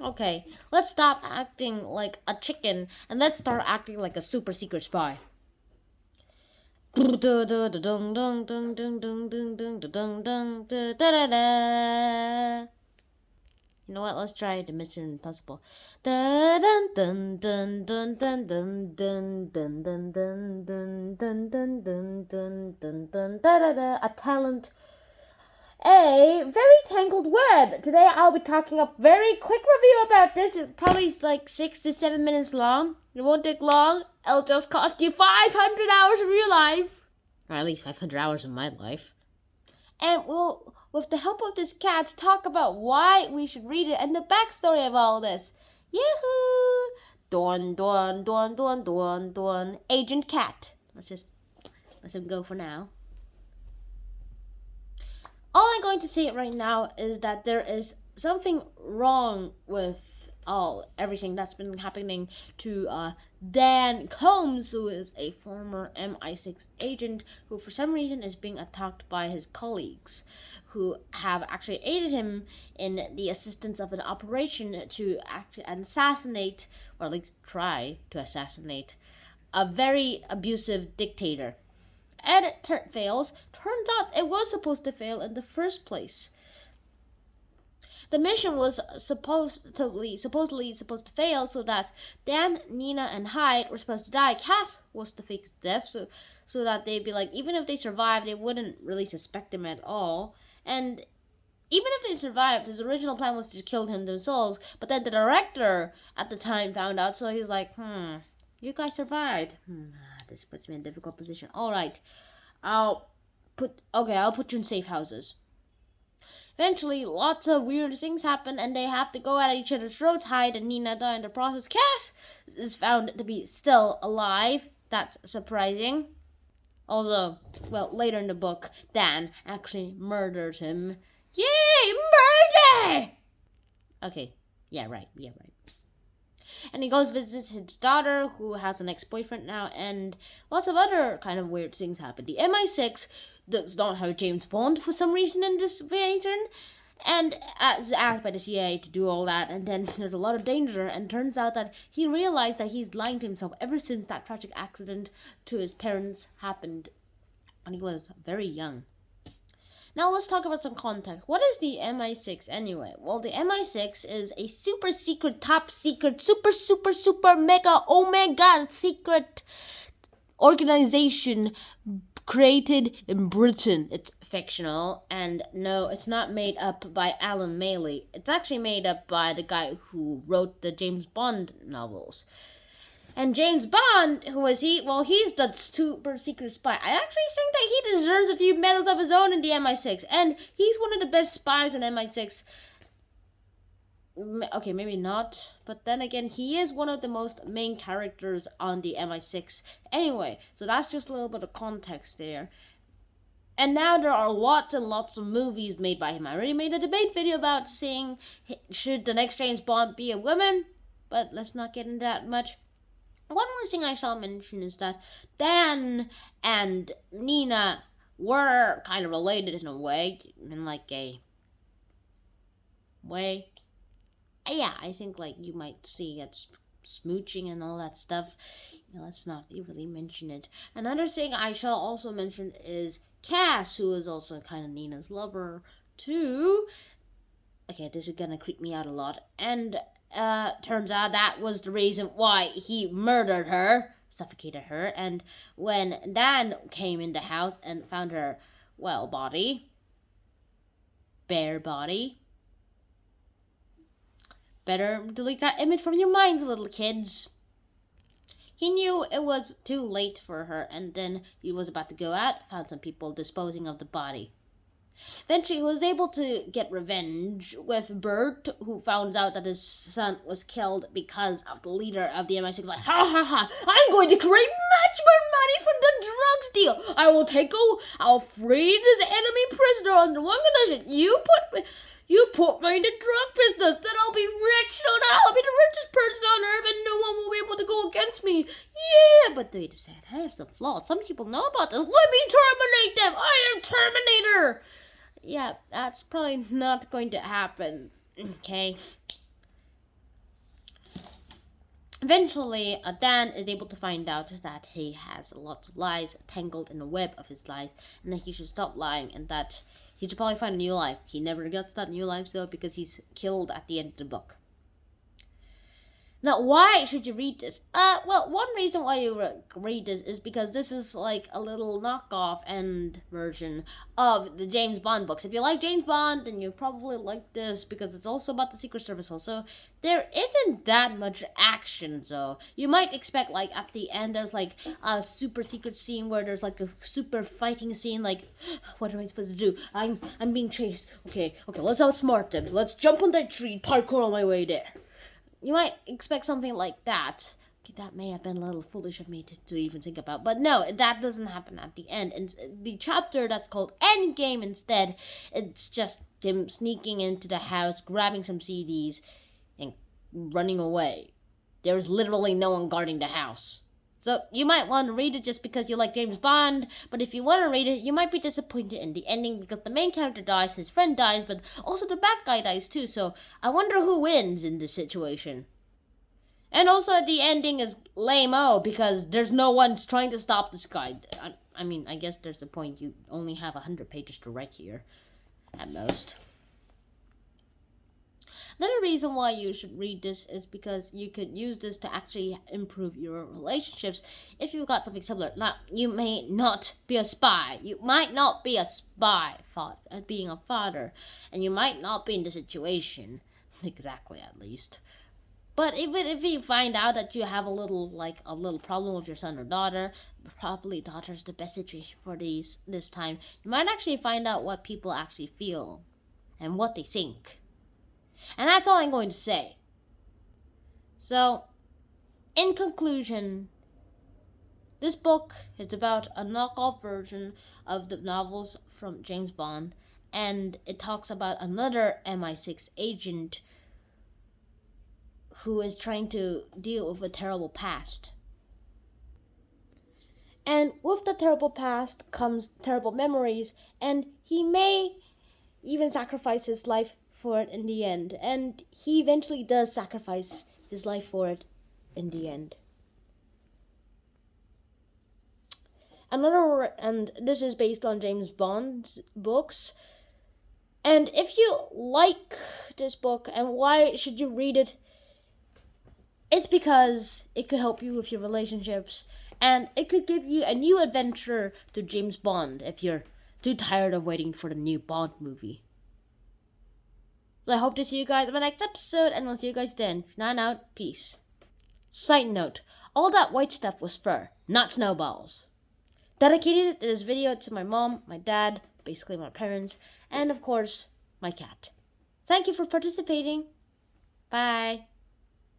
Okay, let's stop acting like a chicken and let's start acting like a super secret spy. You know what? Let's try the Mission Impossible. A talent. A very tangled web. Today I'll be talking a very quick review about this. It's probably like 6 to 7 minutes long. It won't take long. It'll just cost you 500 hours of your life. Or at least 500 hours of my life. And we'll, with the help of this cat, talk about why we should read it and the backstory of all this. Yahoo! Dawn, dawn, dawn, dawn, dawn, dawn. Agent Cat. Let's let him go for now. All I'm going to say right now is that there is something wrong with everything that's been happening to Dan Combs, who is a former MI6 agent who for some reason is being attacked by his colleagues who have actually aided him in the assistance of an operation to assassinate, or at least try to assassinate, a very abusive dictator. And it fails. Turns out it was supposed to fail in the first place. The mission was supposedly supposed to fail so that Dan, Nina, and Hyde were supposed to die. Cass was to fake his death so that they'd be like, even if they survived, they wouldn't really suspect him at all. And even if they survived, his original plan was to kill him themselves. But then the director at the time found out, so he was like, you guys survived. This puts me in a difficult position. Alright. I'll put you in safe houses. Eventually, lots of weird things happen and they have to go at each other's throats. Hyde and Nina die in the process. Cass is found to be still alive. That's surprising. Also, later in the book, Dan actually murders him. Yay! Murder! Okay. Yeah, right. And he goes visits his daughter, who has an ex-boyfriend now, and lots of other kind of weird things happen. The MI6 does not have James Bond for some reason in this version, and is asked by the CIA to do all that, and then there's a lot of danger, and turns out that he realized that he's lying to himself ever since that tragic accident to his parents happened when he was very young. Now let's talk about some context. What is the MI6 anyway? Well, the MI6 is a super secret, top secret, super mega omega secret organization created in Britain. It's fictional, and no, it's not made up by Alan MALELY. It's actually made up by the guy who wrote the James Bond novels. And James Bond, who is he? Well, he's the super secret spy. I actually think that he deserves a few medals of his own in the MI6. And he's one of the best spies in MI6. Okay, maybe not. But then again, he is one of the most main characters on the MI6. Anyway, so that's just a little bit of context there. And now there are lots and lots of movies made by him. I already made a debate video about saying, should the next James Bond be a woman? But let's not get into that much. One more thing I shall mention is that Dan and Nina were kind of related in a way, in like a way. Yeah, I think like you might see it's smooching and all that stuff. Let's not really mention it. Another thing I shall also mention is Cass, who is also kind of Nina's lover too. Okay, this is gonna creep me out a lot. And turns out that was the reason why he murdered her, suffocated her, and when Dan came in the house and found her, bare body. Better delete that image from your minds, little kids. He knew it was too late for her, and then he was about to go out, found some people disposing of the body. Eventually, he was able to get revenge with Bert, who found out that his son was killed because of the leader of the MI6. Like, ha, I'm going to create much more money from the drugs deal. I'll free this enemy prisoner under one condition. You put me in the drug business, then I'll be rich, so that I'll be the richest person on earth, and no one will be able to go against me. Yeah, but wait a second, I have some flaws. Some people know about this. Let me terminate them. I am Terminator. yeah, that's probably not going to happen. Okay. Eventually, Dan is able to find out that he has lots of lies tangled in the web of his lies, and that he should stop lying, and that he should probably find a new life. He never gets that new life, though, because he's killed at the end of the book. Now, why should you read this? Well, one reason why you read this is because this is like a little knockoff and version of the James Bond books. If you like James Bond, then you probably like this because it's also about the Secret Service also. There isn't that much action, though. You might expect, like, at the end, there's, like, a super secret scene where there's, like, a super fighting scene, like, what am I supposed to do? I'm being chased. Okay, let's outsmart them. Let's jump on that tree, parkour on my way there. You might expect something like that. Okay, that may have been a little foolish of me to even think about. But no, that doesn't happen at the end. And the chapter that's called Endgame instead, it's just him sneaking into the house, grabbing some CDs, and running away. There's literally no one guarding the house. So you might want to read it just because you like James Bond, but if you want to read it, you might be disappointed in the ending because the main character dies, his friend dies, but also the bad guy dies too, so I wonder who wins in this situation. And also the ending is lame-o because there's no one trying to stop this guy. I mean, I guess there's the point. You only have 100 pages to write here, at most. Another reason why you should read this is because you could use this to actually improve your relationships if you've got something similar. Now, you may not be a spy. You might not be a spy at being a father. And you might not be in the situation. Exactly, at least. But even if you find out that you have a little problem with your son or daughter, probably daughter's the best situation for this time, you might actually find out what people actually feel and what they think. And that's all I'm going to say. So, in conclusion, this book is about a knockoff version of the novels from James Bond, and it talks about another MI6 agent who is trying to deal with a terrible past. And with the terrible past comes terrible memories, and he may even sacrifice his life for it in the end. And he eventually does sacrifice his life for it in the end. And this is based on James Bond's books. And if you like this book, and why should you read it? It's because it could help you with your relationships, and it could give you a new adventure to James Bond if you're too tired of waiting for the new Bond movie. So I hope to see you guys in my next episode, and I'll see you guys then. Nine out, peace. Side note, all that white stuff was fur, not snowballs. Dedicated this video to my mom, my dad, basically my parents, and of course, my cat. Thank you for participating. Bye.